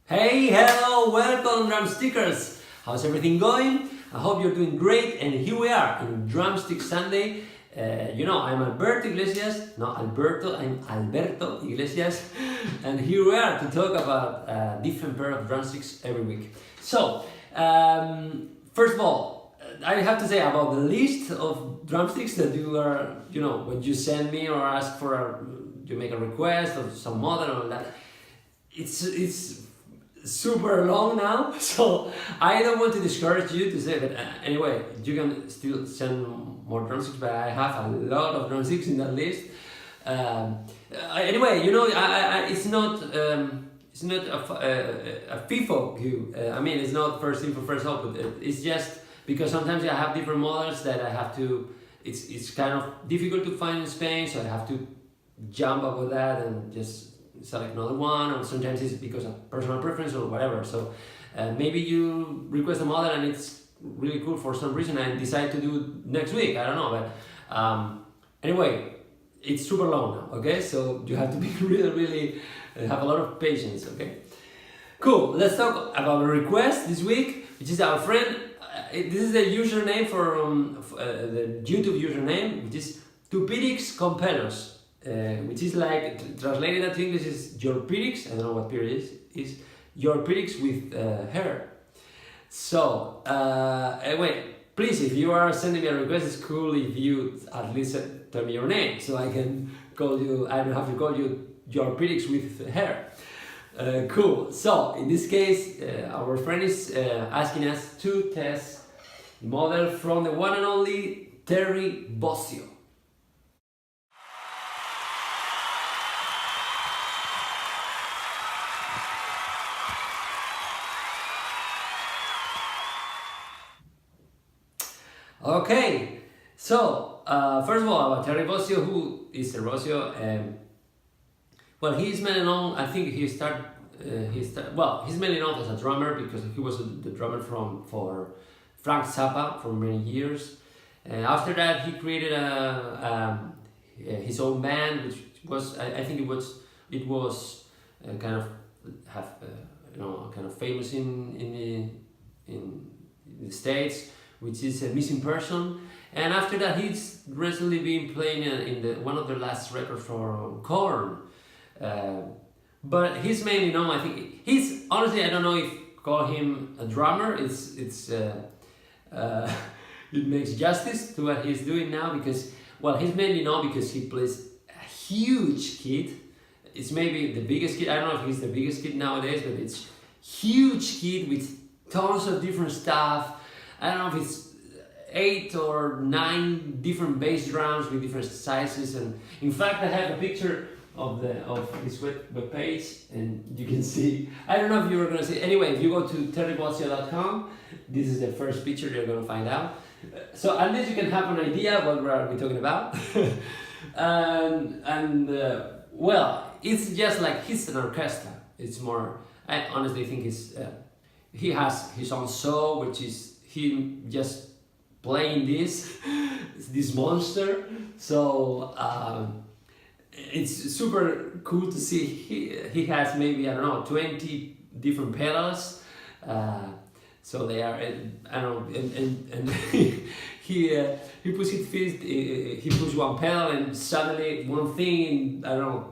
Hey, hello, welcome Drumstickers! How's everything going? I hope you're doing great, and here we are in Drumsticks Sunday. I'm Alberto Iglesias, not Alberto, I'm Alberto Iglesias, and here we are to talk about a different pair of drumsticks every week. So, first of all, I have to say about the list of drumsticks that you are, when you send me or ask for, you make a request of some model or that, it's super long now, so I don't want to discourage you to say that. Anyway, you can still send more drumsticks, but I have a lot of drumsticks in that list. Anyway, it's not a FIFO view. It's not first in for first out. It's just because sometimes I have different models that I have to. It's kind of difficult to find in Spain, so I have to jump over that and just select another one, or sometimes it's because of personal preference or whatever. So maybe you request a model and it's really cool for some reason and decide to do it next week, I don't know, but anyway, it's super long now, okay? So you have to be really have a lot of patience, okay? Cool, let's talk about a request this week, which is our friend, this is the username for the YouTube username, which is Pirix con Pelos. Which is like, translated that to English is your Pirix, I don't know what Pirix is your Pirix with hair. So, anyway, please, if you are sending me a request, it's cool if you at least tell me your name, so I can call you, I don't have to call you your Pirix with hair. Cool, so in this case, our friend is asking us to test model from the one and only Terry Bozzio. Okay, so first of all about Terry Bozzio, who is Terry Bozzio? Well, he's mainly known. I think he's mainly known as a drummer because he was the drummer for Frank Zappa for many years. After that, he created his own band, which was I think it was kind of famous in the States, which is a Missing Person. And after that, he's recently been playing in one of the last records for Korn. But he's mainly known, I think, honestly, I don't know if call him a drummer, it makes justice to what he's doing now, because, well, he's mainly known because he plays a huge kit. It's maybe the biggest kit, I don't know if he's the biggest kit nowadays, but it's huge kit with tons of different stuff. I don't know if it's 8 or 9 different bass drums with different sizes, and in fact I have a picture of his web page, and you can see, I don't know if you were gonna see, anyway, if you go to terrybozzio.com, this is the first picture you're gonna find out. So at least you can have an idea what we're talking about. Well, it's just like he's an orchestra. It's more, I honestly think he has his own show, which is him just playing this monster. So it's super cool to see. He has maybe, I don't know, 20 different pedals. So they are, I don't know, and he puts his feet, he puts one pedal, and suddenly one thing, I don't know,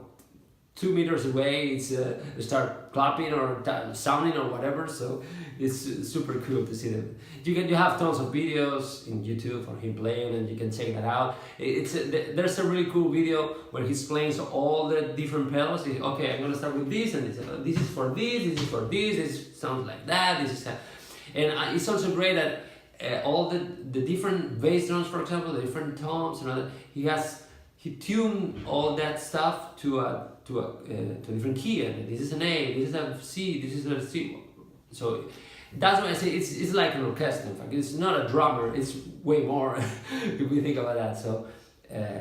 2 meters away, it's start clapping or sounding or whatever. So it's super cool to see them. You have tons of videos in YouTube for him playing, and you can check that out. There's a really cool video where he's playing all the different pedals. Okay, I'm gonna start with this, and this is for this is for this sounds like that. And it's also great that all the different bass drums, for example, the different tones and all that, he tuned all that stuff to a different key, and this is an A, this is a C, this is a C. So that's why I say it's like an orchestra. In fact, it's not a drummer, it's way more if we think about that. So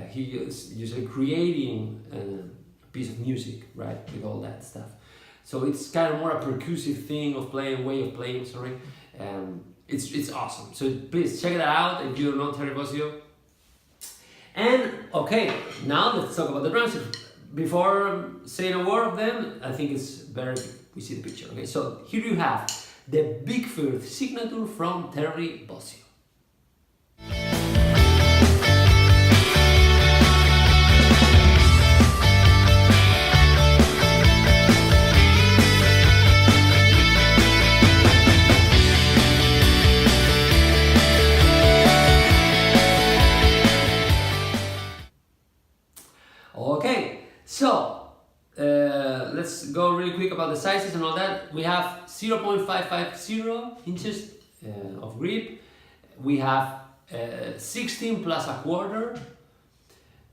he is usually creating a piece of music, right, with all that stuff. So it's kind of more a percussive thing of playing, way of playing, sorry. It's awesome. So please check it out if you don't know Terry Bozzio. And okay, now let's talk about the drumsticks. before saying a word of them, I think it's better if we see the picture. Okay, so here you have the VicFirth Signature from Terry Bozzio. Okay, so let's go really quick about the sizes and all that. We have 0.550 inches of grip. We have 16 plus a quarter.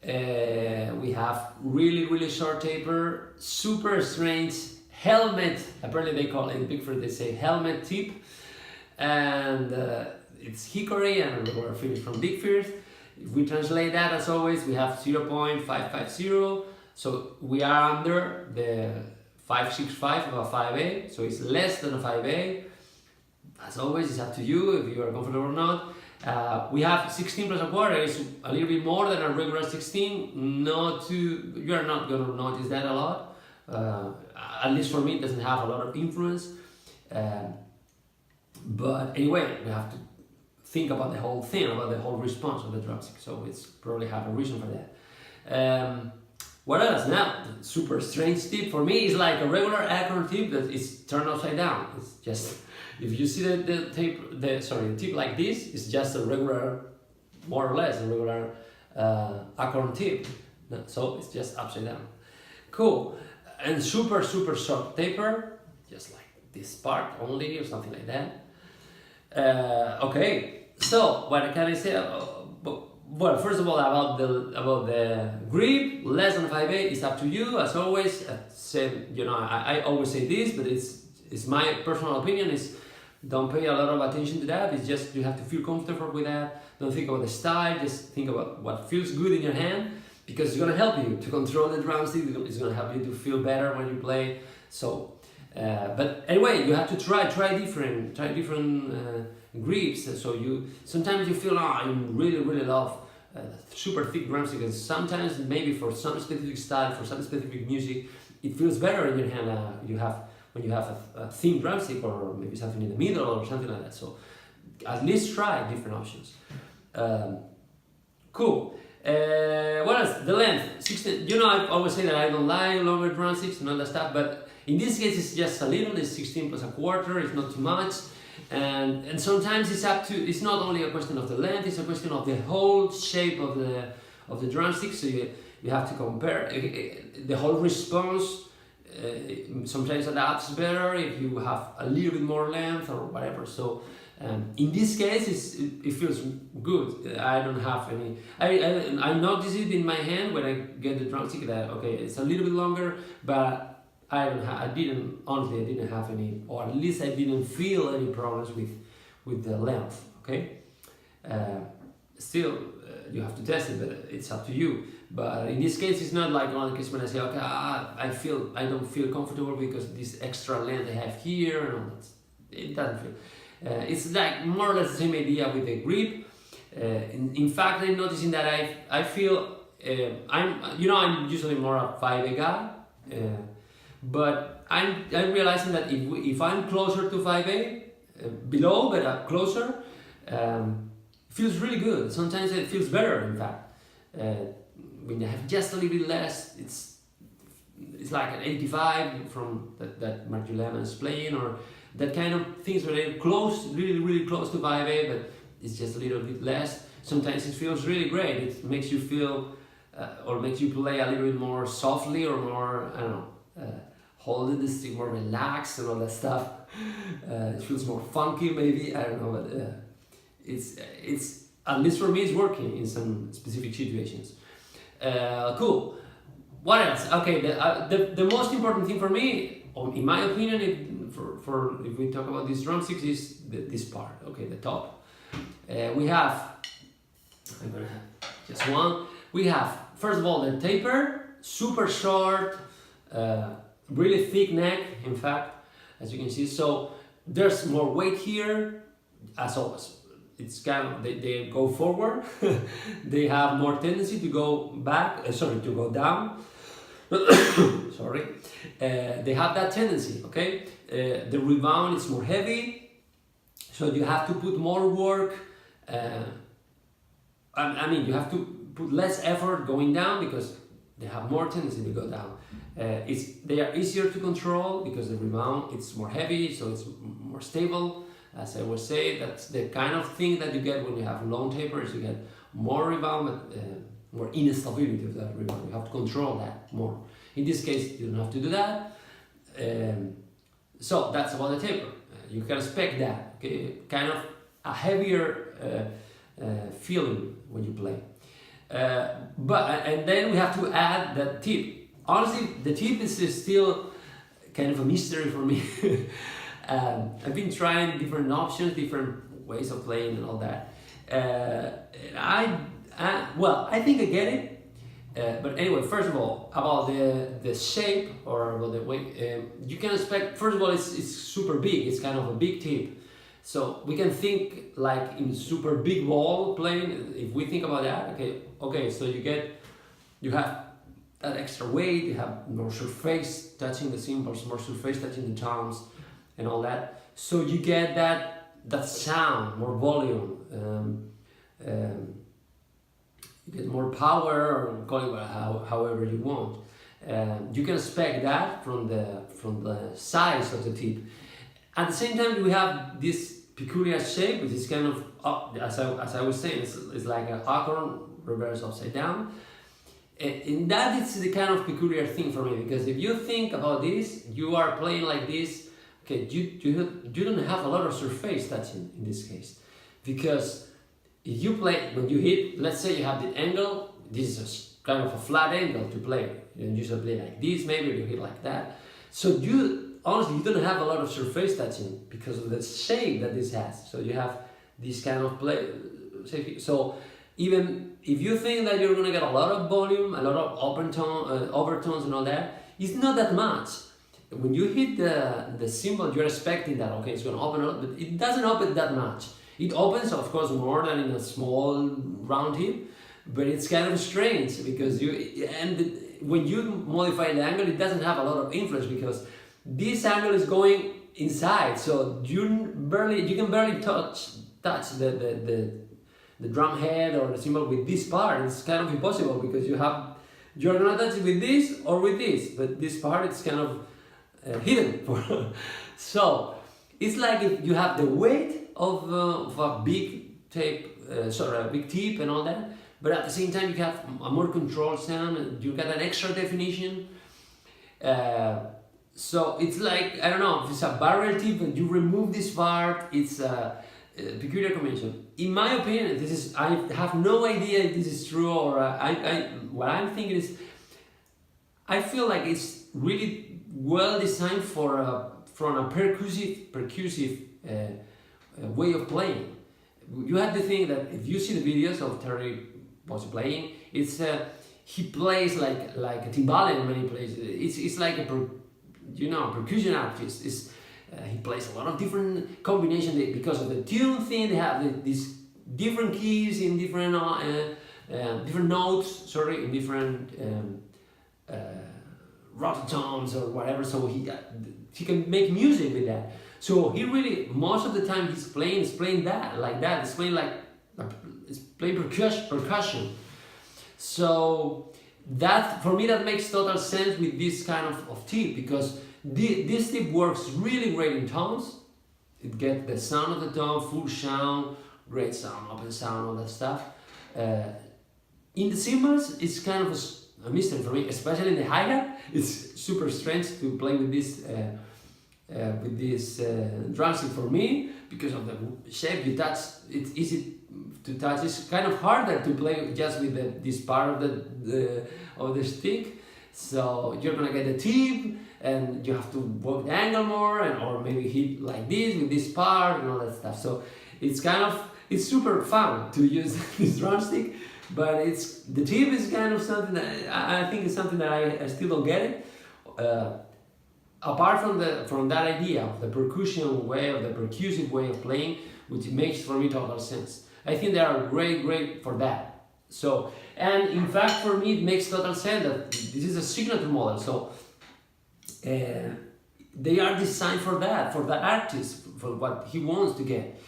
We have really short taper, super strange helmet. Apparently they call it in VicFirth, they say helmet tip, and it's hickory and we're finished from VicFirth. If we translate that, as always, we have 0.550, so we are under the 565 of a 5A, so it's less than a 5A. As always, it's up to you if you are comfortable or not. We have 16 plus a quarter, it's a little bit more than a regular 16. You are not going to notice that a lot. At least for me, it doesn't have a lot of influence. But anyway, we have to think about the whole thing, about the whole response of the drumstick, so it's probably have a reason for that. What else? Now, super strange tip for me is like a regular acorn tip that is turned upside down. It's just, if you see the tip like this, it's just a regular, more or less, a regular acorn tip. So it's just upside down. Cool. And super short taper, just like this part only or something like that. Okay, so what can I say? Well, first of all, about the grip, less than 5/8 is up to you. As always, I always say this, but it's my personal opinion. Is don't pay a lot of attention to that. It's just you have to feel comfortable with that. Don't think about the style. Just think about what feels good in your hand, because it's gonna help you to control the drumstick. It's gonna help you to feel better when you play. So. But anyway, you have to try different grips. So sometimes you feel, I really love super thick drumstick, and sometimes maybe for some specific style, for some specific music, it feels better in your hand. When you have a thin drumstick, or maybe something in the middle or something like that. So at least try different options. Cool. What else? The length. 16. I always say that I don't like longer drumsticks and all that stuff, but in this case, it's just a little. It's 16 plus a quarter. It's not too much, and sometimes it's not only a question of the length. It's a question of the whole shape of the drumstick. So you have to compare the whole response. Sometimes adapts better if you have a little bit more length or whatever. So in this case, it feels good. I don't have any. I notice it in my hand when I get the drumstick that it's a little bit longer, but I didn't have any, or at least I didn't feel any problems with the length. Okay, still you have to test it, but it's up to you. But in this case, it's not like one case when I say, I don't feel comfortable because this extra length I have here, and it doesn't feel. It's like more or less the same idea with the grip. In fact, I'm noticing that I feel I'm usually more a 5A guy. But I'm realizing that if I'm closer to 5A, below but closer, feels really good. Sometimes it feels better. In fact, when you have just a little bit less, it's like an 85 from that Mark Juliana is playing, or that kind of things where they're close, really close to 5A, but it's just a little bit less. Sometimes it feels really great. It makes you feel, or makes you play a little bit more softly, or more, I don't know. Holding the stick more relaxed and all that stuff. It feels more funky, maybe, I don't know, but it's at least for me, it's working in some specific situations. Cool. What else? Okay, the most important thing for me, in my opinion, if we talk about these drumsticks, is this part. Okay, the top. We have. I'm gonna have just one. We have, first of all, the taper, super short. Really thick neck, in fact, as you can see. So there's more weight here, as always. It's kind of, they go forward. They have more tendency to go back, to go down. sorry, they have that tendency, okay? The rebound is more heavy, so you have to put more work. I mean, you have to put less effort going down because they have more tendency to go down. They are easier to control because the rebound it's more heavy, so it's more stable. As I was saying, that's the kind of thing that you get when you have long tapers. You get more rebound, but more instability of that rebound. You have to control that more. In this case, you don't have to do that. So that's about the taper. You can expect that, okay? Kind of a heavier feeling when you play. And then we have to add that tip. Honestly, the tip is still kind of a mystery for me. I've been trying different options, different ways of playing and all that. I think I get it. But anyway, first of all, about the shape or about the way, you can expect, first of all, it's super big. It's kind of a big tip. So we can think like in super big ball playing. If we think about that, okay. So you have that extra weight. You have more surface touching the cymbals, more surface touching the toms, and all that. So you get that sound, more volume. You get more power, or call it however you want. You can expect that from the size of the tip. At the same time, we have this peculiar shape, which is kind of as I was saying, it's like an acorn reversed upside down. And that is the kind of peculiar thing for me, because if you think about this, you are playing like this. Okay, you don't have a lot of surface touching in this case, because if you play, when you hit, let's say you have the angle, this is kind of a flat angle to play. You usually play like this, maybe you hit like that. So honestly, you don't have a lot of surface touching because of the shape that this has. So you have this kind of play. So even if you think that you're gonna get a lot of volume, a lot of overtones and all that, it's not that much. When you hit the cymbal, you're expecting that, okay, it's gonna open up, but it doesn't open that much. It opens, of course, more than in a small round tip, but it's kind of strange because when you modify the angle, it doesn't have a lot of influence because this angle is going inside, so you can barely touch the drum head or the cymbal with this part. It's kind of impossible because you're gonna touch it with this or with this, but this part it's kind of hidden. So it's like if you have the weight of a big tape, a big tip and all that, but at the same time you have a more controlled sound and you got an extra definition. So it's like, I don't know, if it's a barrel tip and you remove this part, it's a peculiar combination. In my opinion, I have no idea if this is true, or what I'm thinking is, I feel like it's really well designed from a percussive way of playing. You have to think that if you see the videos of Terry Bozzio playing, it's he plays like a timbale in many places. It's like a percussion artist. He plays a lot of different combinations because of the tune thing. They have these different keys in different notes. In different rototones or whatever. So he can make music with that. So he really, most of the time he's playing that like that. It's playing percussion. So that, for me, that makes total sense with this kind of tip, because this tip works really great in tones. It gets the sound of the tone, full sound, great sound, open sound, all that stuff. In the cymbals, it's kind of a mystery for me, especially in the hi-hat. It's super strange to play with this drumstick for me, because of the shape you touch. It's easy to touch. It's kind of harder to play just with this part of the stick. So you're gonna get the tip, and you have to work the angle more, or maybe hit like this with this part and all that stuff. So it's super fun to use this drumstick, but the tip is kind of something that I think is something that I still don't get it. Apart from that idea of the percussion way, of the percussive way of playing, which makes for me total sense. I think they are great for that. So, and in fact, for me, it makes total sense that this is a signature model. So, they are designed for that artist, for what he wants to get.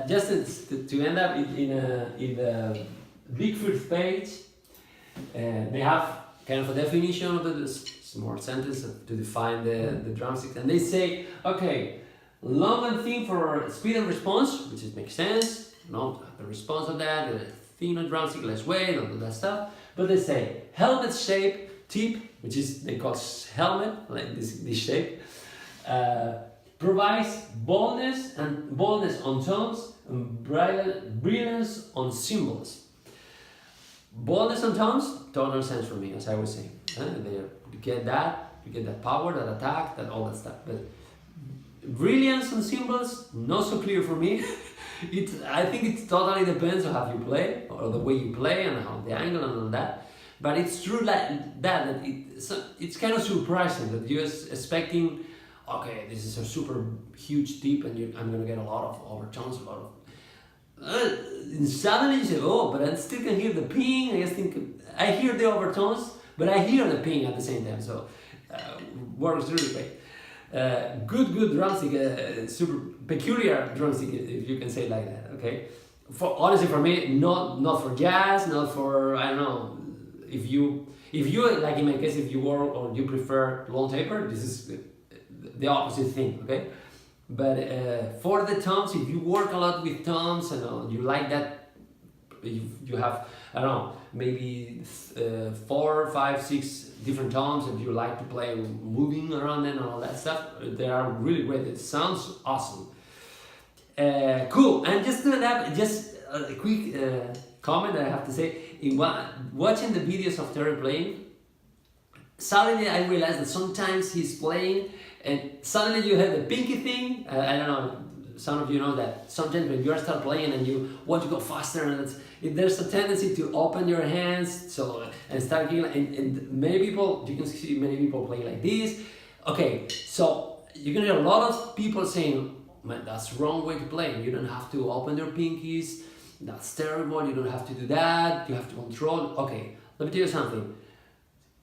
Just to end up in the VicFirth page, they have kind of a definition of the small sentence to define the drumsticks, and they say, okay, long and thin for speed and response, which makes sense. The response of that, the thin on drumstick, less weight, all that stuff. But they say helmet shape tip, which is they call helmet, like this shape, provides boldness on tones and brilliance on cymbals. Boldness on tones, total sense for me, as I was saying. You get that power, that attack, all that stuff. But brilliance on cymbals, not so clear for me. I think it totally depends on how you play, or the way you play, and how the angle and all that. But it's true that it's kind of surprising that you're expecting, okay, this is a super huge tip, and I'm gonna get a lot of overtones, and suddenly you say, oh, but I still can hear the ping. I hear the overtones, but I hear the ping at the same time. So works really great. Good drumstick, super peculiar drumstick, if you can say it like that. Okay, honestly for me, not for jazz, not for, I don't know, if you like in my case, if you work or you prefer long taper, this is the opposite thing. Okay, but for the toms, if you work a lot with toms and you like that, you have, I don't know, maybe 4, 5, 6 different tones, if you like to play moving around them and all that stuff, they are really great. It sounds awesome. Cool. And just to that, just a quick comment that I have to say. In watching the videos of Terry playing, suddenly I realized that sometimes he's playing and suddenly you have the pinky thing. I don't know, some of you know that sometimes when you start playing and you want to go faster, and there's a tendency to open your hands and start getting, and many people, you can see many people playing like this. Okay, so you can hear a lot of people saying, man, that's the wrong way to play. You don't have to open your pinkies. That's terrible. You don't have to do that. You have to control. Okay, let me tell you something.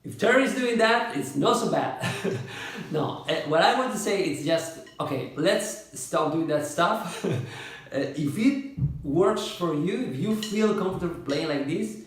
If Terry is doing that, it's not so bad. No, what I want to say is just, okay, let's stop doing that stuff. If it works for you, if you feel comfortable playing like this,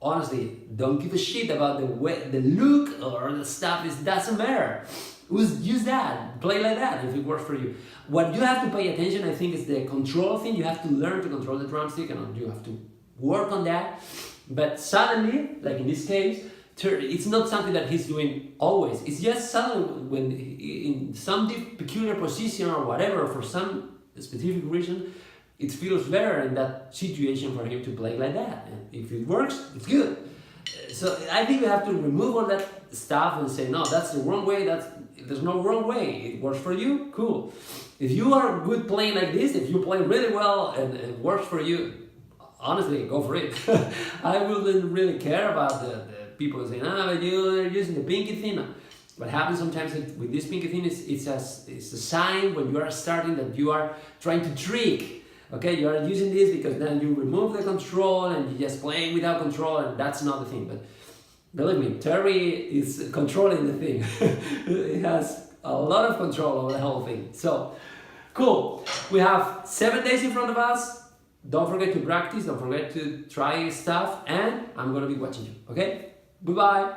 honestly, don't give a shit about the look or the stuff. It doesn't matter. Use that. Play like that if it works for you. What you have to pay attention, I think, is the control thing. You have to learn to control the drumstick, and you have to work on that. But suddenly, like in this case, it's not something that he's doing always. It's just suddenly when in some peculiar position or whatever, for some specific reason, it feels better in that situation for him to play like that. And if it works, it's good. So I think you have to remove all that stuff and say, no, that's the wrong way. There's no wrong way. It works for you, cool. If you are good playing like this, if you play really well and it works for you, honestly, go for it. I wouldn't really care about the people saying, but you're using the pinky thing. What happens sometimes with this pinky thing is it's a sign when you are starting that you are trying to trick. Okay, you are using this because then you remove the control and you just play without control, and that's not the thing. But believe me, Terry is controlling the thing. He has a lot of control over the whole thing. So, cool. We have 7 days in front of us. Don't forget to practice, don't forget to try stuff, and I'm gonna be watching you, okay? Bye-bye.